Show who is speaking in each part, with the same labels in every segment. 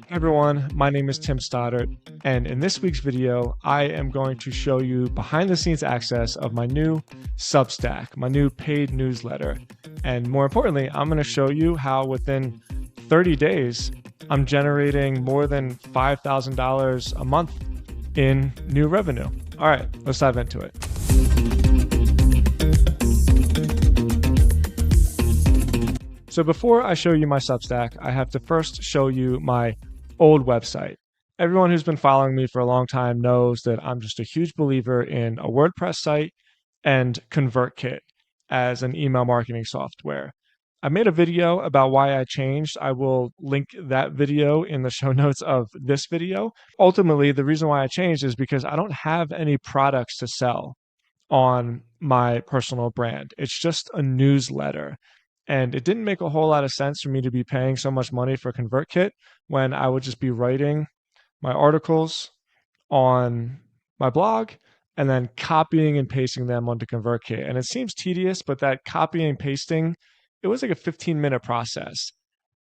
Speaker 1: Hey everyone, my name is Tim Stoddard, and in this week's video, I am going to show you behind the scenes access of my new Substack, my new paid newsletter. And more importantly, I'm going to show you how within 30 days, I'm generating more than $5,000 a month in new revenue. All right, let's dive into it. So before I show you my Substack, I have to first show you my old website. Everyone who's been following me for a long time knows that I'm just a huge believer in a WordPress site and ConvertKit as an email marketing software. I made a video about why I changed. I will link that video in the show notes of this video. Ultimately, the reason why I changed is because I don't have any products to sell on my personal brand. It's just a newsletter. And it didn't make a whole lot of sense for me to be paying so much money for ConvertKit when I would just be writing my articles on my blog and then copying and pasting them onto ConvertKit. And it seems tedious, but that copying and pasting, it was like a 15-minute process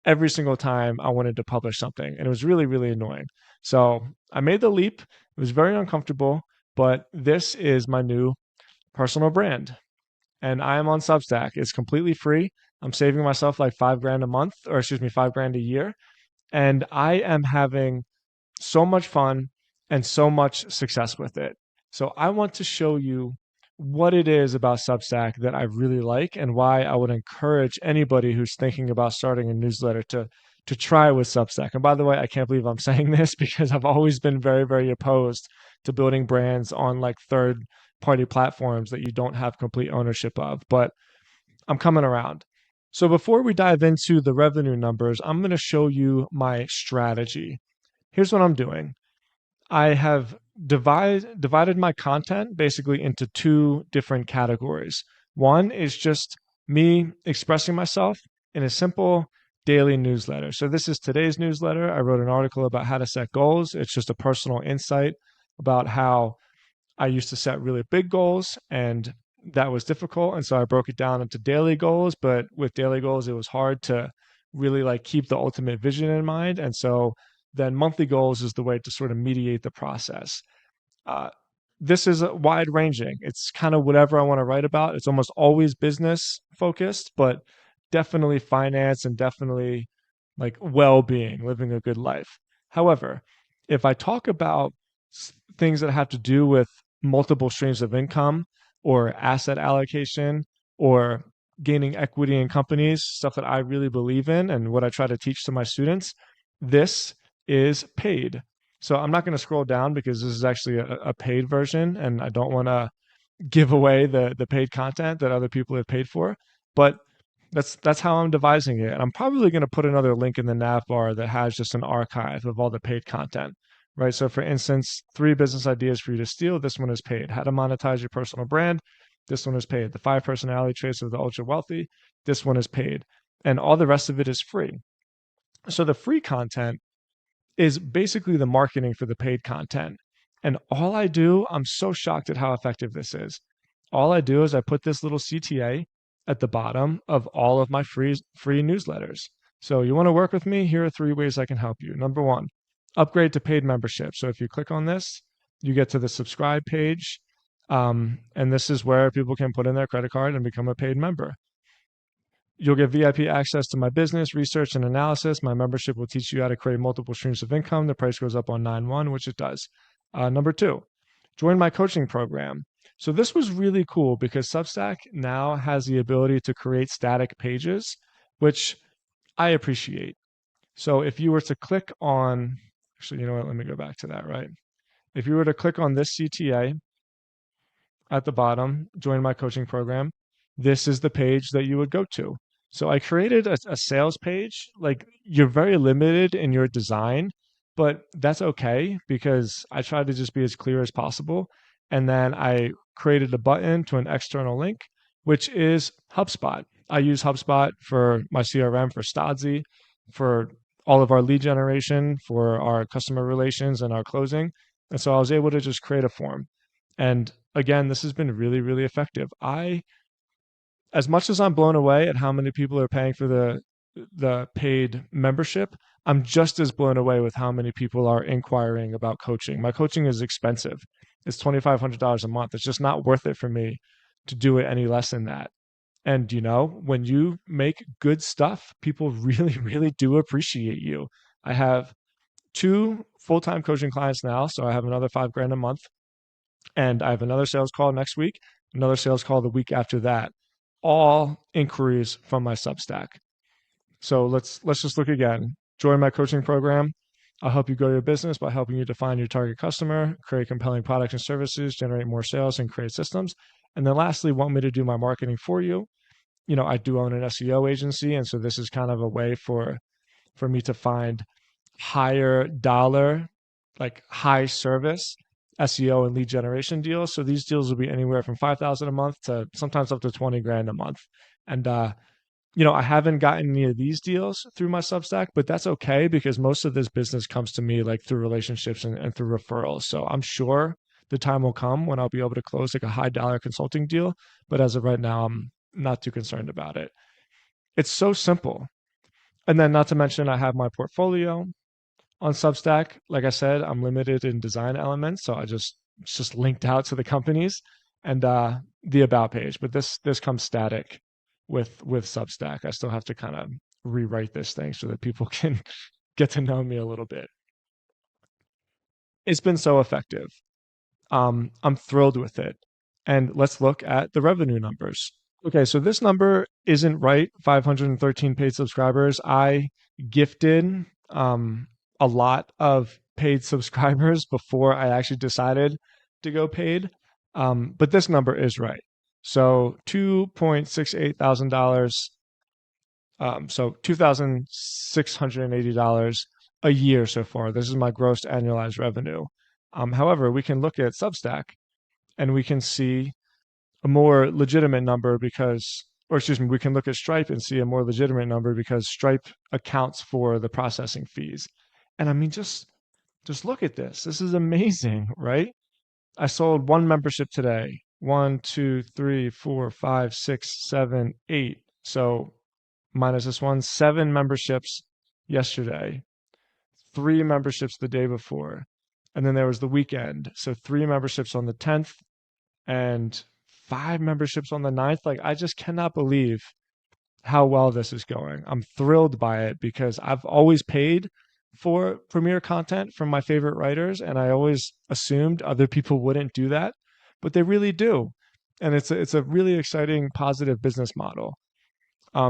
Speaker 1: every single time I wanted to publish something. And it was really, really annoying. So I made the leap. It was very uncomfortable, but this is my new personal brand. And I am on Substack. It's completely free. I'm saving myself like $5,000 a month, or excuse me, $5,000 a year. And I am having so much fun and so much success with it. So I want to show you what it is about Substack that I really like and why I would encourage anybody who's thinking about starting a newsletter to try with Substack. And by the way, I can't believe I'm saying this because I've always been very, very opposed to building brands on like third-party platforms that you don't have complete ownership of, but I'm coming around. So before we dive into the revenue numbers, I'm going to show you my strategy. Here's what I'm doing. I have divided my content basically into two different categories. One is just me expressing myself in a simple daily newsletter. So this is today's newsletter. I wrote an article about how to set goals. It's just a personal insight about how I used to set really big goals and that was difficult. And so I broke it down into daily goals, but with daily goals, it was hard to really like keep the ultimate vision in mind. And so then monthly goals is the way to sort of mediate the process. This is wide ranging. It's kind of whatever I want to write about. It's almost always business focused, but definitely finance and definitely like well-being, living a good life. However, if I talk about things that have to do with multiple streams of income or asset allocation or gaining equity in companies, stuff that I really believe in and what I try to teach to my students, this is paid. So I'm not going to scroll down because this is actually a paid version and I don't want to give away the paid content that other people have paid for. But that's how I'm devising it. And I'm probably going to put another link in the nav bar that has just an archive of all the paid content, right? So for instance, 3 business ideas for you to steal. This one is paid. How to monetize your personal brand. This one is paid. The 5 personality traits of the ultra wealthy. This one is paid. And all the rest of it is free. So the free content is basically the marketing for the paid content. And all I do, I'm so shocked at how effective this is. All I do is I put this little CTA at the bottom of all of my free newsletters. So you want to work with me? Here are 3 ways I can help you. Number 1, upgrade to paid membership. So if you click on this, you get to the subscribe page. And this is where people can put in their credit card and become a paid member. You'll get VIP access to my business, research, and analysis. My membership will teach you how to create multiple streams of income. The price goes up on 9/1, which it does. Number 2, join my coaching program. So this was really cool because Substack now has the ability to create static pages, which I appreciate. So if you were to click on, actually, you know what, let me go back to that, right? If you were to click on this CTA at the bottom, join my coaching program, this is the page that you would go to. So I created a sales page. Like, you're very limited in your design, but that's okay because I try to just be as clear as possible. And then I created a button to an external link, which is HubSpot. I use HubSpot for my CRM, for Stodzy, for all of our lead generation, for our customer relations and our closing. And so I was able to just create a form. And again, this has been really, really effective. As much as I'm blown away at how many people are paying for the paid membership, I'm just as blown away with how many people are inquiring about coaching. My coaching is expensive. It's $2,500 a month. It's just not worth it for me to do it any less than that. And when you make good stuff, people really, really do appreciate you. I have two full-time coaching clients now, so I have another 5 grand a month, and I have another sales call next week, another sales call the week after that. All inquiries from my Substack. So let's just look again. Join my coaching program. I'll help you grow your business by helping you define your target customer, create compelling products and services, generate more sales, and create systems. And then lastly, want me to do my marketing for you. I do own an SEO agency, and so this is kind of a way for me to find higher dollar, like high service SEO and lead generation deals. So these deals will be anywhere from 5,000 a month to sometimes up to 20 grand a month. And I haven't gotten any of these deals through my Substack, but that's okay because most of this business comes to me like through relationships and through referrals. So I'm sure the time will come when I'll be able to close like a high dollar consulting deal. But as of right now, I'm not too concerned about it. It's so simple. And then not to mention, I have my portfolio on Substack. Like I said, I'm limited in design elements, so it's just linked out to the companies and the about page. But this comes static with Substack. I still have to kind of rewrite this thing so that people can get to know me a little bit. It's been so effective. I'm thrilled with it. And let's look at the revenue numbers. Okay, so this number isn't right. 513 paid subscribers. I gifted a lot of paid subscribers before I actually decided to go paid. But this number is right. So $2,680,000. So $2,680 a year so far. This is my gross annualized revenue. However, we can look at Substack and we can see a more legitimate number because, or excuse me, we can look at Stripe and see a more legitimate number because Stripe accounts for the processing fees. And I mean, just look at this. This is amazing, right? I sold one membership today. One, two, three, four, five, six, seven, eight. So minus this one, 7 memberships yesterday, 3 memberships the day before. And then there was the weekend. So 3 memberships on the 10th and 5 memberships on the 9th. Like, I just cannot believe how well this is going. I'm thrilled by it because I've always paid for premiere content from my favorite writers, and I always assumed other people wouldn't do that, but they really do. And it's a really exciting, positive business model.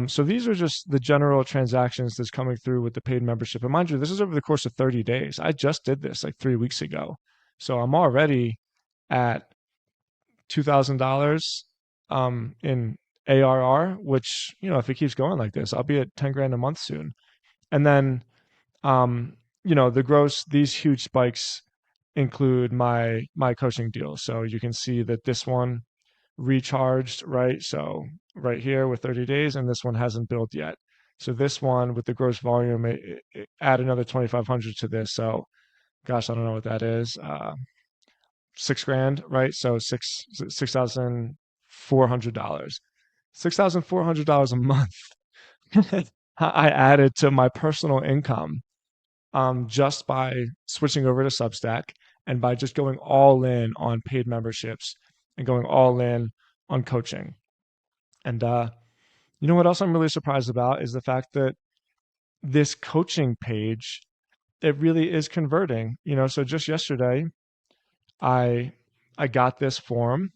Speaker 1: So these are just the general transactions that's coming through with the paid membership. And mind you, this is over the course of 30 days. I just did this like 3 weeks ago. So I'm already at $2,000 in ARR, which, if it keeps going like this, I'll be at 10 grand a month soon. And then, these huge spikes include my coaching deals. So you can see that this one recharged, right? So right here with 30 days, and this one hasn't built yet. So this one with the gross volume, add another 2,500 to this. So gosh, I don't know what that is. 6 grand, right? So $6,400. $6,400 a month. I added to my personal income just by switching over to Substack and by just going all in on paid memberships and going all in on coaching. And what else I'm really surprised about is the fact that this coaching page, it really is converting. So just yesterday, I got this form.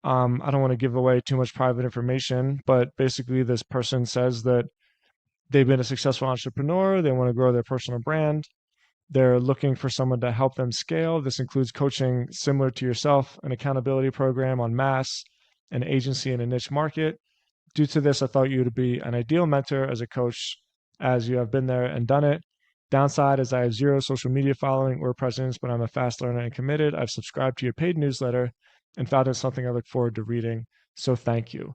Speaker 1: I don't want to give away too much private information, but basically this person says that they've been a successful entrepreneur. They want to grow their personal brand. They're looking for someone to help them scale. This includes coaching similar to yourself, an accountability program on mass, an agency in a niche market. Due to this, I thought you would be an ideal mentor as a coach, as you have been there and done it. Downside is I have zero social media following or presence, but I'm a fast learner and committed. I've subscribed to your paid newsletter and found it something I look forward to reading. So thank you.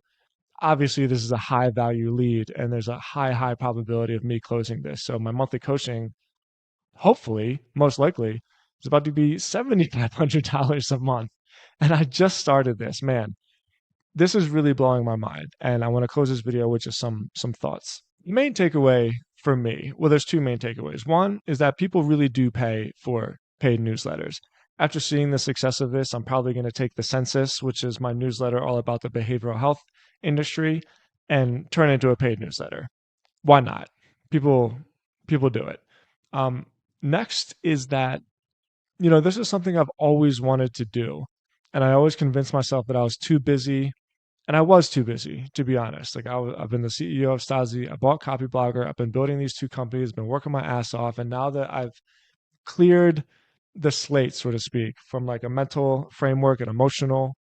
Speaker 1: Obviously, this is a high value lead, and there's a high probability of me closing this. So my monthly coaching, hopefully, most likely, is about to be $7,500 a month. And I just started this, man. This is really blowing my mind. And I want to close this video with just some thoughts. The main takeaway for me? Well, there's two main takeaways. One is that people really do pay for paid newsletters. After seeing the success of this, I'm probably going to take the Census, which is my newsletter all about the behavioral health industry, and turn it into a paid newsletter. Why not? People do it. Next is that, this is something I've always wanted to do. And I always convinced myself that I was too busy. And I was too busy, to be honest. Like I've been the CEO of Stasi. I bought Copyblogger. I've been building these two companies, been working my ass off. And now that I've cleared the slate, so to speak, from like a mental framework, an emotional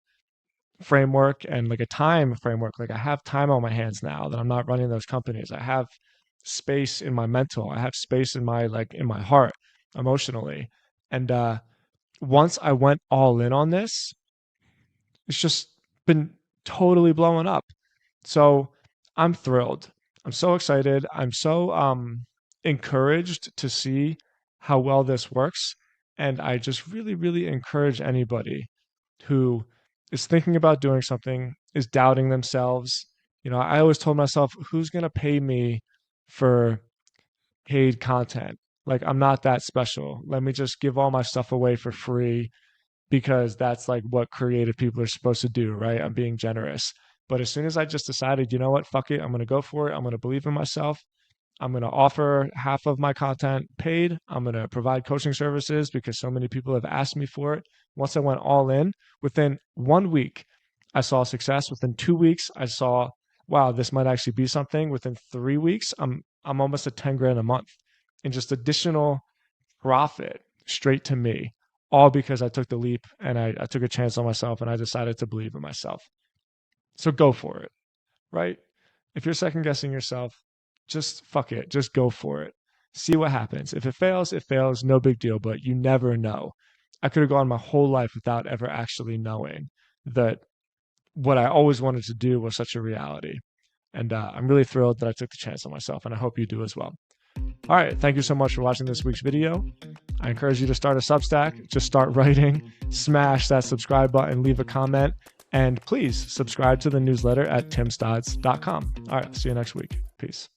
Speaker 1: framework, and like a time framework, like I have time on my hands now that I'm not running those companies. I have space in my mental. I have space in my heart emotionally. And once I went all in on this, it's just been totally blowing up. So I'm thrilled. I'm so excited. I'm so encouraged to see how well this works. And I just really, really encourage anybody who is thinking about doing something, is doubting themselves. I always told myself, who's going to pay me for paid content? Like, I'm not that special. Let me just give all my stuff away for free because that's like what creative people are supposed to do, right? I'm being generous. But as soon as I just decided, you know what, fuck it, I'm going to go for it. I'm going to believe in myself. I'm going to offer half of my content paid. I'm going to provide coaching services because so many people have asked me for it. Once I went all in, within 1 week, I saw success. Within 2 weeks, I saw, wow, this might actually be something. Within 3 weeks, I'm almost at 10 grand a month in just additional profit straight to me, all because I took the leap and I took a chance on myself and I decided to believe in myself. So go for it, right? If you're second guessing yourself, just fuck it. Just go for it. See what happens. If it fails, it fails. No big deal, but you never know. I could have gone my whole life without ever actually knowing that what I always wanted to do was such a reality. And I'm really thrilled that I took the chance on myself, and I hope you do as well. All right. Thank you so much for watching this week's video. I encourage you to start a Substack. Just start writing, smash that subscribe button, leave a comment, and please subscribe to the newsletter at timstodds.com. All right. See you next week. Peace.